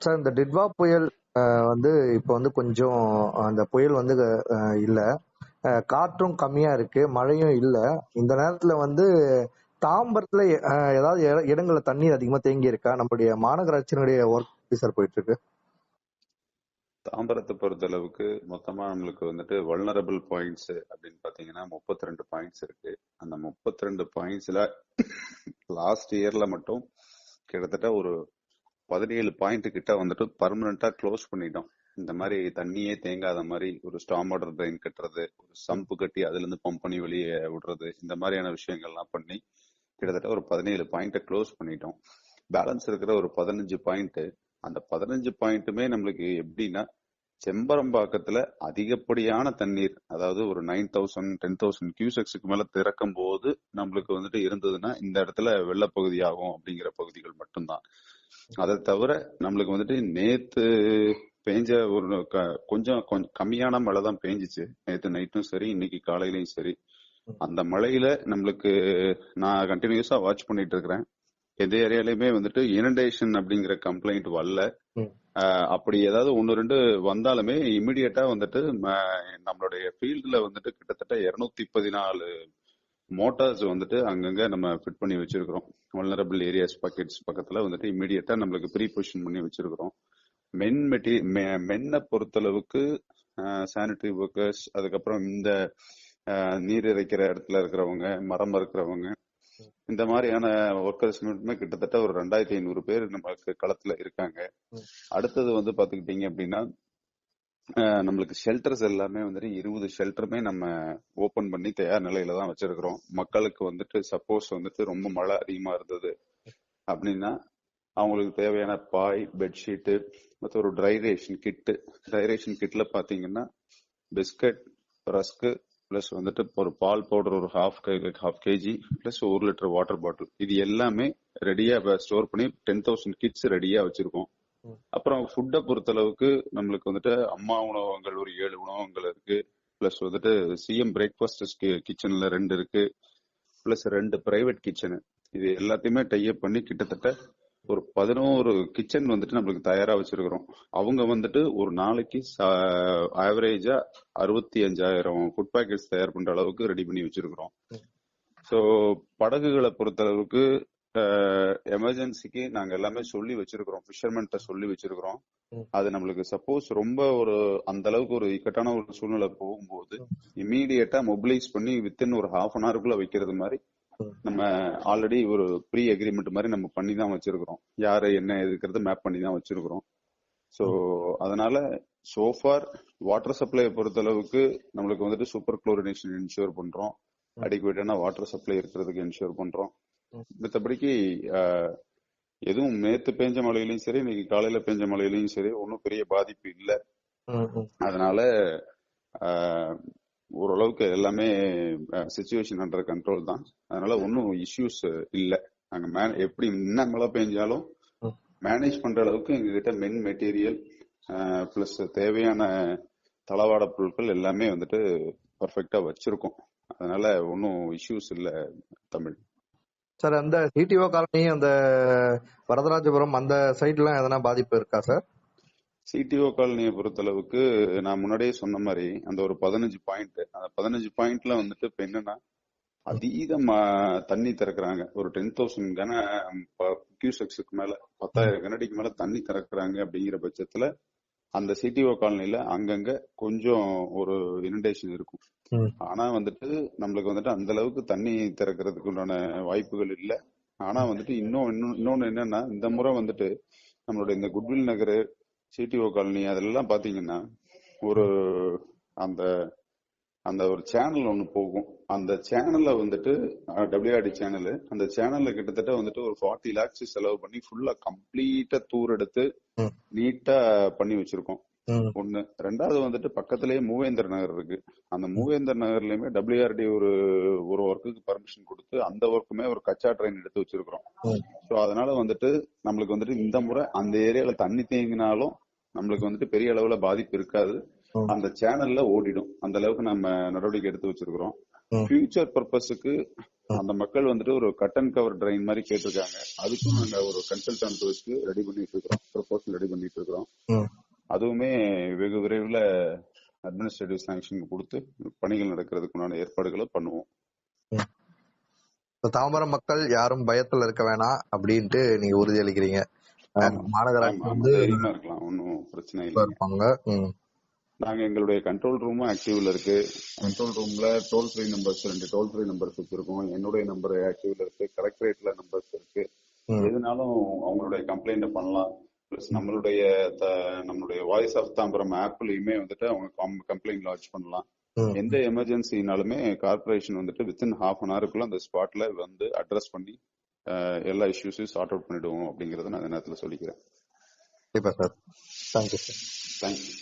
Sir இந்த டிட்வா புயல் வந்து இப்போ வந்து கொஞ்சம் அந்த புயல் வந்து இல்ல, காற்றும் கம்மியா இருக்கு, மழையும் இல்ல. இந்த நேரத்துல வந்து தாம்பரத்துல ஏதாவது இடங்கள்ல தண்ணீர் அதிகமா தேங்கி இருக்கா? நம்மளுடைய மாநகராட்சியினுடைய ஒர்க் சார் போயிட்டு இருக்கு. தாம்பரத்தை பொறுத்த அளவுக்கு மொத்தமா நம்மளுக்கு வந்துட்டு வல்னரபிள் பாயிண்ட்ஸ் அப்படின்னு பாத்தீங்கன்னா 32 பாயிண்ட்ஸ் இருக்கு. அந்த 32 பாயிண்ட்ஸ்ல லாஸ்ட் இயர்ல மட்டும் கிட்டத்தட்ட ஒரு 17 பாயிண்ட் கிட்ட வந்துட்டு பர்மனண்டா க்ளோஸ் பண்ணிட்டோம். இந்த மாதிரி தண்ணியே தேங்காத மாதிரி ஒரு ஸ்டாம் வாட்டர் ட்ரெயின் கட்டுறது, ஒரு சம்பு கட்டி அதுல இருந்து பம்ப் பண்ணி வெளியே விடுறது, இந்த மாதிரியான விஷயங்கள்லாம் பண்ணி கிட்டத்தட்ட ஒரு 17 பாயிண்ட க்ளோஸ் பண்ணிட்டோம். பேலன்ஸ் இருக்கிற ஒரு 15 பாயிண்ட், அந்த 15 பாயிண்ட்டுமே நம்மளுக்கு எப்படின்னா செம்பரம்பாக்கத்துல அதிகப்படியான தண்ணீர், அதாவது ஒரு 9000 10,000 கியூசெக்ஸுக்கு மேல திறக்கும் போது நம்மளுக்கு வந்துட்டு இருந்ததுன்னா இந்த இடத்துல வெள்ளப்பகுதி ஆகும் அப்படிங்கிற பகுதிகள் மட்டும்தான். அதை தவிர நம்மளுக்கு வந்துட்டு நேத்து பெஞ்ச ஒரு கொஞ்சம் கம்மியான மழை தான் பெஞ்சிச்சு. நேத்து நைட்டும் சரி, இன்னைக்கு காலையிலயும் சரி. அந்த மழையில நம்மளுக்கு நான் கண்டினியூஸா வாட்ச் பண்ணிட்டு இருக்கிறேன். எந்த ஏரியாலயுமே வந்துட்டு இனண்டேஷன் அப்படிங்கிற கம்ப்ளைண்ட் வரல. அப்படி ஏதாவது 1-2 வந்தாலுமே இமிடியட்டா வந்துட்டு நம்மளுடைய ஃபீல்டுல வந்துட்டு கிட்டத்தட்ட 214 மோட்டார்ஸ் வந்துட்டு அங்கங்க நம்ம ஃபிட் பண்ணி வச்சிருக்கிறோம். வல்னரபிள் ஏரியாஸ் பாக்கெட்ஸ் பக்கத்துல வந்துட்டு இமிடியட்டா நம்மளுக்கு ப்ரீ பொசிஷன் பண்ணி வச்சிருக்கிறோம். மென்னை பொறுத்தளவுக்கு சானிட்டரி ஒர்க்கர்ஸ், அதுக்கப்புறம் இந்த நீர் இறைக்கிற இடத்துல இருக்கிறவங்க, மரம் இருக்கிறவங்க, இந்த மாதிரியான ஒர்க்கர்ஸ் மட்டுமே கிட்டத்தட்ட ஒரு 2500 பேர் நமக்கு களத்துல இருக்காங்க. அடுத்தது வந்து பாத்துக்கிட்டீங்க அப்படின்னா நம்மளுக்கு ஷெல்டர்ஸ் எல்லாமே வந்துட்டு 20 ஷெல்டருமே நம்ம ஓபன் பண்ணி தயார் நிலையில தான் வச்சிருக்கிறோம். மக்களுக்கு வந்துட்டு சப்போஸ் வந்துட்டு ரொம்ப மழை அதிகமா இருந்தது அப்படின்னா அவங்களுக்கு தேவையான பாய், பெட்ஷீட்டு, மற்ற ஒரு ட்ரை ரேஷன் கிட்ல பாத்தீங்கன்னா பிஸ்கட், ரஸ்க், பிளஸ் வந்துட்டு ஒரு பால் பவுடர் ஒரு half KG, plus 1 litre water bottle, இது எல்லாமே ரெடியா ஸ்டோர் பண்ணி 10,000 கிட்ஸ் ரெடியா வச்சிருக்கோம். அப்புறம் ஃபுட்டை பொறுத்தளவுக்கு நம்மளுக்கு வந்துட்டு அம்மா உணவகங்கள் ஒரு 7 உணவகங்கள் இருக்கு. பிளஸ் வந்துட்டு சிஎம் பிரேக்ஃபாஸ்ட் கிச்சன்ல 2 இருக்கு. Plus 2 private kitchen. இது எல்லாத்தையுமே டைப் பண்ணி கிட்டத்தட்ட ஒரு 11 கிச்சன் வந்துட்டு நம்மளுக்கு தயாரா வச்சிருக்கிறோம். அவங்க வந்துட்டு ஒரு நாளைக்கு ஆவரேஜா 65,000 ஃபுட் பேக்கெட்ஸ் தயார் பண்ற அளவுக்கு ரெடி பண்ணி வச்சிருக்கிறோம். ஸோ படகுகளை பொறுத்த அளவுக்கு எமர்ஜென்சிக்கு நாங்க எல்லாமே சொல்லி வச்சிருக்கிறோம், ஃபிஷர்மேன்ட்ட சொல்லி வச்சிருக்கிறோம். அது நம்மளுக்கு சப்போஸ் ரொம்ப ஒரு அந்த அளவுக்கு ஒரு இக்கட்டான ஒரு சூழ்நிலை போகும்போது இமீடியட்டா மொபிலைஸ் பண்ணி வித்தின் ஒரு ஹாஃப் அன் ஹவருக்குள்ள வைக்கிறது மாதிரி நம்ம ஆல்ரெடி ஒரு ப்ரீ அக்ரிமெண்ட் மாதிரி நம்ம பண்ணி தான் வச்சிருக்கிறோம். யாரு என்ன எதுக்கிறது மேப் பண்ணி தான் வச்சிருக்கிறோம். ஸோ அதனால சோஃபார் வாட்டர் சப்ளையை பொறுத்த அளவுக்கு நம்மளுக்கு வந்துட்டு சூப்பர் குளோரினேஷன் இன்ஷூர் பண்றோம், அடிக்குவேட்டான வாட்டர் சப்ளை இருக்கிறதுக்கு இன்ஷூர் பண்றோம். மற்றபடிக்கு எதுவும் நேத்து பெஞ்ச மழையிலையும் சரி, இன்னைக்கு காலையில பெஞ்ச மழையிலையும் சரி ஒன்னும் பெரிய பாதிப்பு இல்லை. அதனால ஓரளவுக்கு எல்லாமே சிச்சுவேஷன் அண்டர் கண்ட்ரோல் தான். அதனால ஒன்னும் இஷ்யூஸ் இல்லை. நாங்க எப்படி என்ன மழை பெஞ்சாலும் மேனேஜ் பண்ற அளவுக்கு எங்ககிட்ட மென் மெட்டீரியல் பிளஸ் தேவையான தளவாட பொருட்கள் எல்லாமே வந்துட்டு பர்ஃபெக்டா வச்சிருக்கோம். அதனால ஒன்னும் இஷ்யூஸ் இல்ல. தமிழ் சார், அந்த சிடிஓ காலனி, அந்த வரதராஜபுரம் அந்த சைட்லாம் எதனா பாதிப்பு இருக்கா சார்? சிடிஓ காலனியை பொறுத்தளவுக்கு நான் முன்னாடியே சொன்ன மாதிரி அந்த ஒரு 15 பாயிண்ட், அந்த 15 பாயிண்ட்ல வந்துட்டு இப்ப என்னன்னா அதிகமா தண்ணி திறக்கிறாங்க. ஒரு 10,000 கன கியூசெக்ஸுக்கு மேல 10,000 கனடிக்கு மேல தண்ணி திறக்கிறாங்க. அப்படிங்கிற பட்சத்துல அந்த சிடிஓ காலனில அங்கங்க கொஞ்சம் ஒரு இனண்டேஷன் இருக்கும். ஆனா வந்துட்டு நம்மளுக்கு வந்துட்டு அந்த அளவுக்கு தண்ணி திறக்கிறதுக்கு உண்டான வாய்ப்புகள் இல்லை. ஆனா வந்துட்டு இன்னொன்னு என்னன்னா, இந்த முறை வந்துட்டு நம்மளோட இந்த குட்வில் நகர், சிடிஓ காலனி அதெல்லாம் பாத்தீங்கன்னா ஒரு அந்த அந்த ஒரு சேனல் ஒண்ணு போகும். அந்த சேனல்ல வந்துட்டு WRD சேனல், அந்த சேனல்ல கிட்டத்தட்ட வந்துட்டு ஒரு 40 lakhs செலவு பண்ணி ஃபுல்லா கம்ப்ளீட்டா டூர் எடுத்து நீட்டா பண்ணி வச்சிருக்கோம். ஒண்ணு. ரெண்டாவது வந்துட்டு பக்கத்திலேயே மூவேந்தர் நகர் இருக்கு. அந்த மூவேந்தர் நகர்லயுமே WRD ஒரு ஒர்க்குக்கு பர்மிஷன் கொடுத்து அந்த ஒர்க்குமே ஒரு கச்சா ட்ரெயின் எடுத்து வச்சிருக்கிறோம். ஸோ அதனால வந்துட்டு நம்மளுக்கு வந்துட்டு இந்த முறை அந்த ஏரியால தண்ணி தேங்கினாலும் நம்மளுக்கு வந்துட்டு பெரிய அளவுல பாதிப்பு இருக்காது. அந்த சேனல்ல ஓடிடும். அந்த அளவுக்கு நம்ம நடவடிக்கை எடுத்து வச்சிருக்கிறோம். ம், ஃபியூச்சர் பர்பஸுக்கு ம், அந்த மக்கள் வந்துட்டு ஒரு கட் அண்ட் கவர் ட்ரைன் மாதிரி கேட்டிருக்காங்க. அதுக்கும் நாங்க ஒரு கன்சல்டன்ட் வச்சு ரெடி பண்ணிட்டு இருக்கிறோம், ப்ரொபோசல் ரெடி பண்ணிட்டு இருக்கிறோம். ம், அதுவுமே வெகு விரைவில் அட்மினிஸ்ட்ரேட்டிவ் சாங்ஷன் கொடுத்து பணிகள் நடக்கிறதுக்குண்டான ஏற்பாடுகளை பண்ணுவோம். ம். இப்ப தாம்பரம் மக்கள் யாரும் பயத்துல இருக்க வேணாம் அப்படின்ட்டு நீங்க உறுதியளிக்கிறீங்க. ஆமா மாநகராட்சி ஆமா ஆமா, வந்து தைரியமா இருக்கலாம், ஒன்றும் பிரச்சனை இல்லைங்க. இருப்பாங்க. ம், நாங்க எங்களுடைய கண்ட்ரோல் ரூமும் ஆக்டிவ்ல இருக்கு. கண்ட்ரோல் ரூம்ல toll free numbers 2 toll free numbers வச்சிருக்கோம். என்னுடைய நம்பர் ஆக்டிவ்ல இருக்கு, கலெக்டரேட்ல நம்பர்ஸ் இருக்கு. ம், எதுனாலும் அவங்களுடைய கம்ப்ளைண்ட் பண்ணலாம். பிளஸ் ம், நம்மளுடைய வாய்ஸ் ஆஃப் தாம்பரம் ஆப்லயுமே வந்துட்டு அவங்க கம்ப்ளைண்ட் லாட்ஜ் பண்ணலாம். ம். எந்த எமர்ஜென்சினாலுமே கார்பரேஷன் வந்துட்டு வித்தின் ஹாஃப் அன் ஹவருக்குள்ள அந்த ஸ்பாட்ல வந்து அட்ரஸ் பண்ணி எல்லா இஷ்யூஸையும் சார்ட் அவுட் பண்ணிடுவோம் அப்படிங்கறத நான் இந்த நேரத்துல சொல்லிக்கிறேன். கண்டிப்பா சார். Thank you sir. தேங்க்யூ.